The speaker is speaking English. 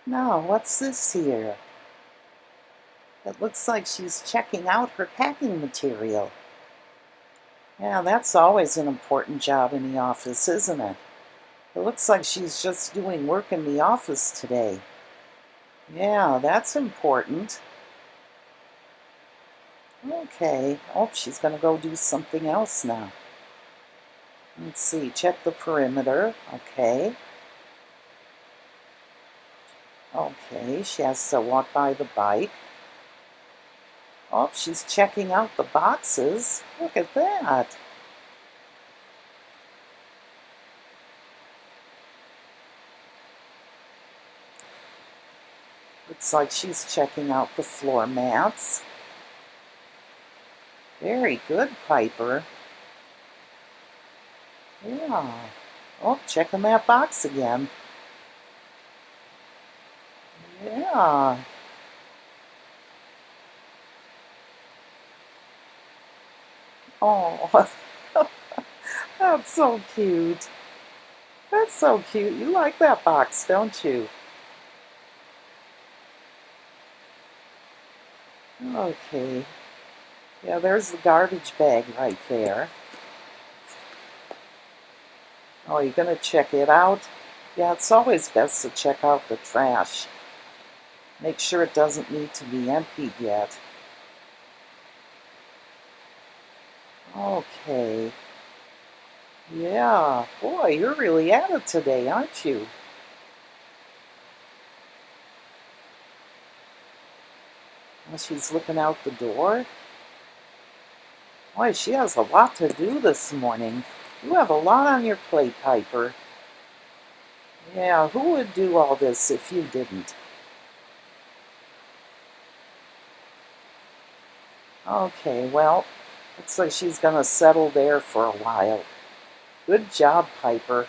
No, what's this here? It looks like she's checking out her packing material. Yeah, that's always an important job in the office, isn't it? It looks like she's just doing work in the office today. Yeah, that's important. Okay. Oh, she's gonna go do something else now. Let's see, check the perimeter. Okay. Okay, she has to walk by the bike. Oh, she's checking out the boxes. Look at that. Looks like she's checking out the floor mats. Very good, Piper. Yeah. Oh, checking that box again. Yeah. Oh, that's so cute. That's so cute. You like that box, don't you? Okay. Yeah, there's the garbage bag right there. Oh, you're gonna check it out? Yeah, it's always best to check out the trash. Make sure it doesn't need to be emptied yet. Okay. Yeah. Boy, you're really at it today, aren't you? Well, she's looking out the door. Boy, she has a lot to do this morning. You have a lot on your plate, Piper. Yeah, who would do all this if you didn't? Okay, well, looks like she's gonna settle there for a while. Good job, Piper.